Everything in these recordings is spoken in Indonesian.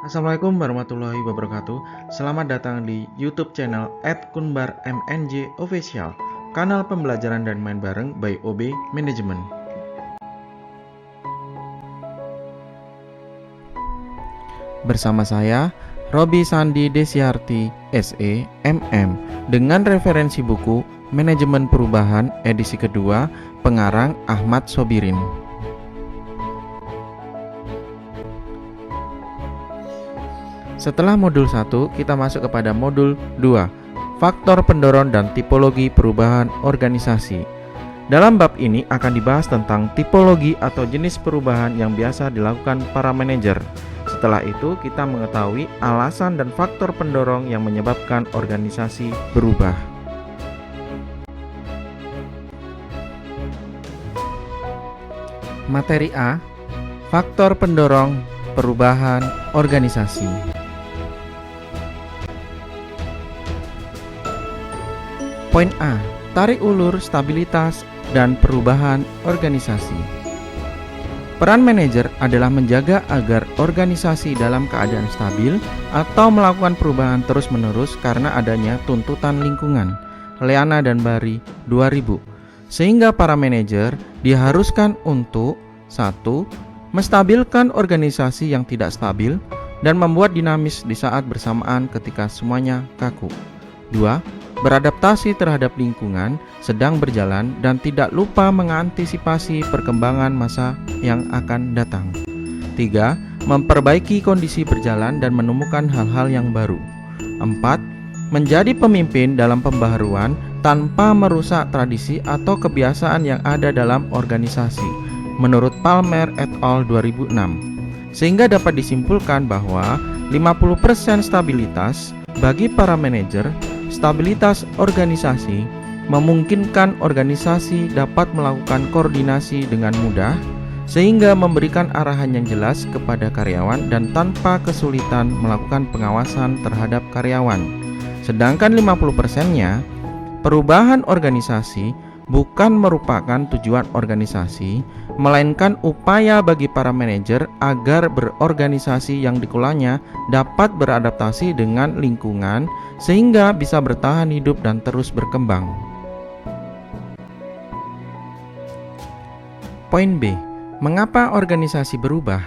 Assalamualaikum warahmatullahi wabarakatuh. Selamat datang di YouTube channel @kunbarmnj official, kanal pembelajaran dan main bareng by OB Management. Bersama saya Robi Sandi Desiarti SE MM dengan referensi buku Manajemen Perubahan edisi kedua, pengarang Ahmad Sobirin. Setelah modul 1, kita masuk kepada modul 2, faktor pendorong dan tipologi perubahan organisasi. Dalam bab ini akan dibahas tentang tipologi atau jenis perubahan yang biasa dilakukan para manajer. Setelah itu, kita mengetahui alasan dan faktor pendorong yang menyebabkan organisasi berubah. Materi A, faktor pendorong perubahan organisasi. Poin A, tarik ulur stabilitas dan perubahan organisasi. Peran manajer adalah menjaga agar organisasi dalam keadaan stabil atau melakukan perubahan terus-menerus karena adanya tuntutan lingkungan. Leana dan Bari 2000. Sehingga para manajer diharuskan untuk 1. Menstabilkan organisasi yang tidak stabil dan membuat dinamis di saat bersamaan ketika semuanya kaku. 2. Beradaptasi terhadap lingkungan sedang berjalan dan tidak lupa mengantisipasi perkembangan masa yang akan datang. 3. Memperbaiki kondisi berjalan dan menemukan hal-hal yang baru. 4. Menjadi pemimpin dalam pembaharuan tanpa merusak tradisi atau kebiasaan yang ada dalam organisasi, menurut Palmer et al. 2006. Sehingga dapat disimpulkan bahwa 50% stabilitas bagi para manajer. Stabilitas organisasi memungkinkan organisasi dapat melakukan koordinasi dengan mudah sehingga memberikan arahan yang jelas kepada karyawan dan tanpa kesulitan melakukan pengawasan terhadap karyawan. Sedangkan 50%-nya, perubahan organisasi bukan merupakan tujuan organisasi, melainkan upaya bagi para manajer agar berorganisasi yang dikelolanya dapat beradaptasi dengan lingkungan sehingga bisa bertahan hidup dan terus berkembang. Poin B, mengapa organisasi berubah?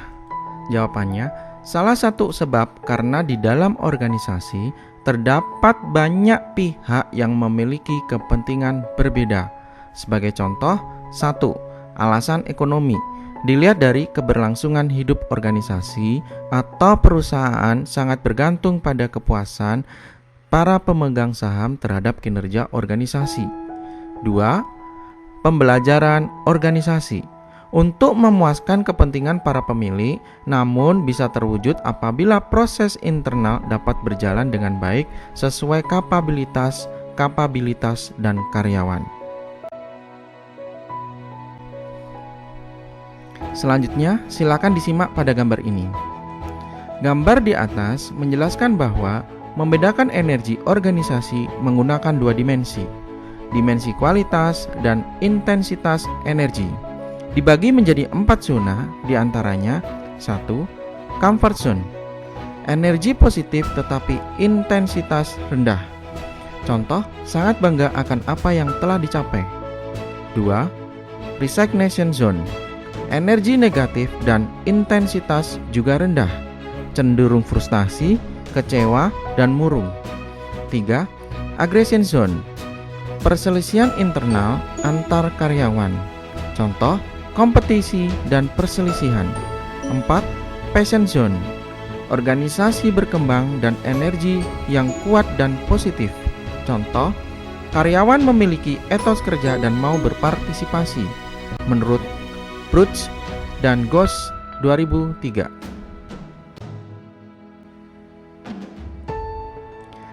Jawabannya, salah satu sebab karena di dalam organisasi terdapat banyak pihak yang memiliki kepentingan berbeda. Sebagai contoh, 1. Alasan ekonomi. Dilihat dari keberlangsungan hidup organisasi atau perusahaan sangat bergantung pada kepuasan para pemegang saham terhadap kinerja organisasi. 2. Pembelajaran organisasi. Untuk memuaskan kepentingan para pemilik, namun bisa terwujud apabila proses internal dapat berjalan dengan baik sesuai kapabilitas, dan karyawan. Selanjutnya, silakan disimak pada gambar ini. Gambar di atas menjelaskan bahwa membedakan energi organisasi menggunakan dua dimensi, dimensi kualitas dan intensitas energi. Dibagi menjadi 4 zona, diantaranya 1. Comfort zone, energi positif tetapi intensitas rendah. Contoh, sangat bangga akan apa yang telah dicapai. 2. Resignation zone, energi negatif dan intensitas juga rendah, cenderung frustasi, kecewa, dan murung. 3. Aggression zone, perselisihan internal antar karyawan. Contoh, kompetisi dan perselisihan. 4. Passion zone, organisasi berkembang dan energi yang kuat dan positif. Contoh, karyawan memiliki etos kerja dan mau berpartisipasi. Menurut Bruce dan Goss 2003.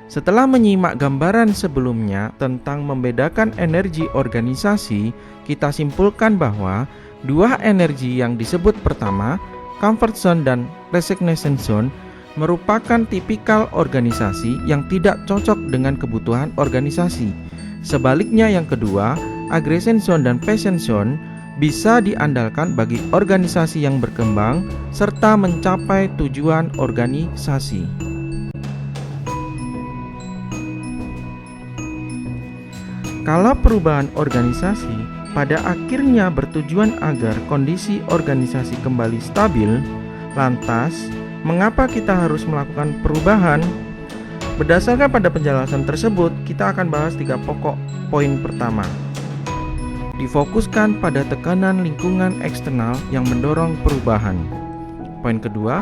Setelah menyimak gambaran sebelumnya tentang membedakan energi organisasi, kita simpulkan bahwa dua energi yang disebut pertama, comfort zone dan resignation zone, merupakan tipikal organisasi yang tidak cocok dengan kebutuhan organisasi. Sebaliknya yang kedua, aggression zone dan passion zone bisa diandalkan bagi organisasi yang berkembang serta mencapai tujuan organisasi. Kala perubahan organisasi pada akhirnya bertujuan agar kondisi organisasi kembali stabil, lantas mengapa kita harus melakukan perubahan? Berdasarkan pada penjelasan tersebut, kita akan bahas 3 pokok poin pertama. Difokuskan pada tekanan lingkungan eksternal yang mendorong perubahan. Poin kedua,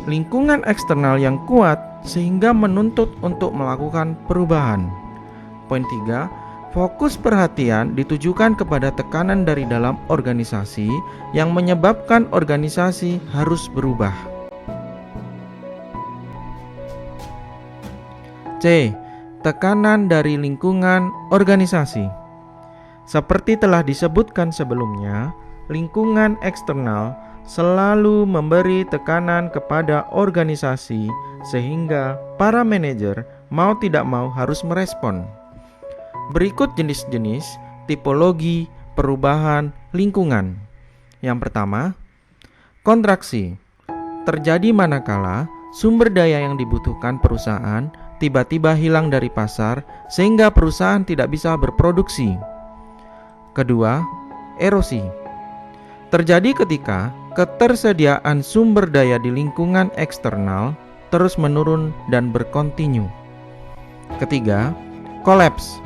lingkungan eksternal yang kuat sehingga menuntut untuk melakukan perubahan. Poin 3, fokus perhatian ditujukan kepada tekanan dari dalam organisasi yang menyebabkan organisasi harus berubah. C. Tekanan dari lingkungan organisasi. Seperti telah disebutkan sebelumnya, lingkungan eksternal selalu memberi tekanan kepada organisasi sehingga para manajer mau tidak mau harus merespon. Berikut jenis-jenis tipologi perubahan lingkungan. Yang pertama, kontraksi. Terjadi manakala sumber daya yang dibutuhkan perusahaan tiba-tiba hilang dari pasar sehingga perusahaan tidak bisa berproduksi. Kedua, erosi. Terjadi ketika ketersediaan sumber daya di lingkungan eksternal terus menurun dan berkontinu. Ketiga, kolaps.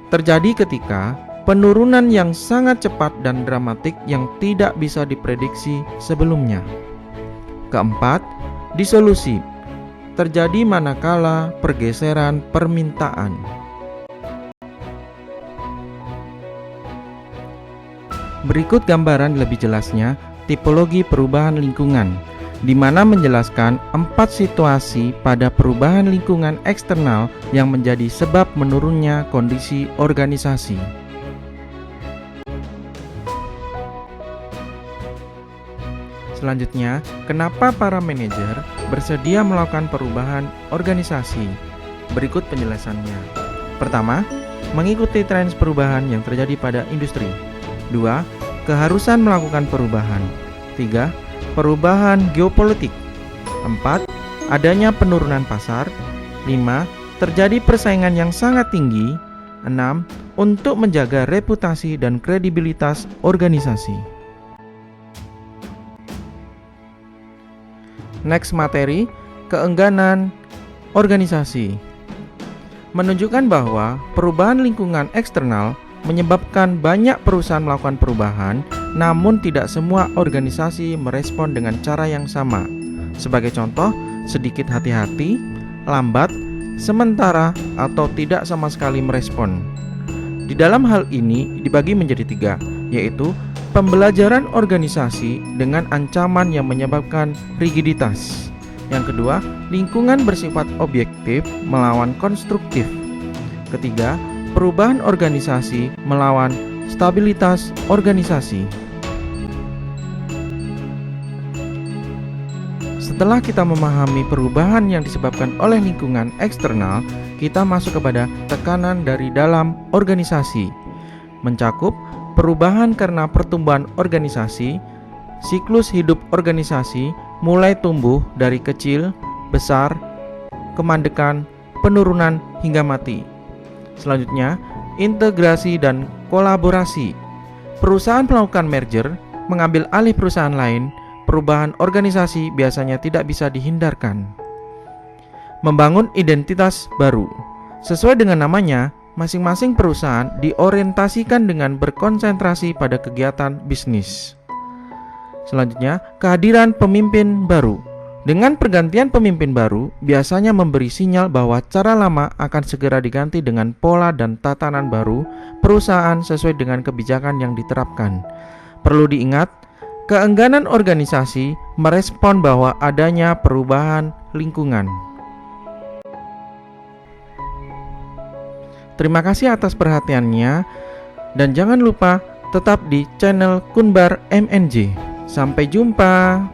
Terjadi ketika penurunan yang sangat cepat dan dramatik yang tidak bisa diprediksi sebelumnya. Keempat, disolusi. Terjadi manakala pergeseran permintaan. Berikut gambaran lebih jelasnya tipologi perubahan lingkungan, di mana menjelaskan 4 situasi pada perubahan lingkungan eksternal yang menjadi sebab menurunnya kondisi organisasi. Selanjutnya, kenapa para manajer bersedia melakukan perubahan organisasi? Berikut penjelasannya. Pertama, mengikuti tren perubahan yang terjadi pada industri. 2. Keharusan melakukan perubahan. 3. Perubahan geopolitik. 4. Adanya penurunan pasar. 5. Terjadi persaingan yang sangat tinggi. 6. Untuk menjaga reputasi dan kredibilitas organisasi. Next materi, keengganan organisasi. Menunjukkan bahwa perubahan lingkungan eksternal menyebabkan banyak perusahaan melakukan perubahan, namun tidak semua organisasi merespon dengan cara yang sama. Sebagai contoh, sedikit hati-hati, lambat, sementara, atau tidak sama sekali merespon. Di dalam hal ini dibagi menjadi 3, yaitu pembelajaran organisasi dengan ancaman yang menyebabkan rigiditas. Yang kedua, lingkungan bersifat objektif melawan konstruktif. Ketiga, perubahan organisasi melawan stabilitas organisasi. Setelah kita memahami perubahan yang disebabkan oleh lingkungan eksternal, kita masuk kepada tekanan dari dalam organisasi. Mencakup perubahan karena pertumbuhan organisasi, siklus hidup organisasi mulai tumbuh dari kecil, besar, kemandekan, penurunan hingga mati. Selanjutnya, integrasi dan kolaborasi. Perusahaan melakukan merger, mengambil alih perusahaan lain, perubahan organisasi biasanya tidak bisa dihindarkan. Membangun identitas baru. Sesuai dengan namanya, masing-masing perusahaan diorientasikan dengan berkonsentrasi pada kegiatan bisnis. Selanjutnya, kehadiran pemimpin baru. Dengan pergantian pemimpin baru, biasanya memberi sinyal bahwa cara lama akan segera diganti dengan pola dan tatanan baru perusahaan sesuai dengan kebijakan yang diterapkan. Perlu diingat, keengganan organisasi merespon bahwa adanya perubahan lingkungan. Terima kasih atas perhatiannya, dan jangan lupa tetap di channel Kunbar MNJ. Sampai jumpa.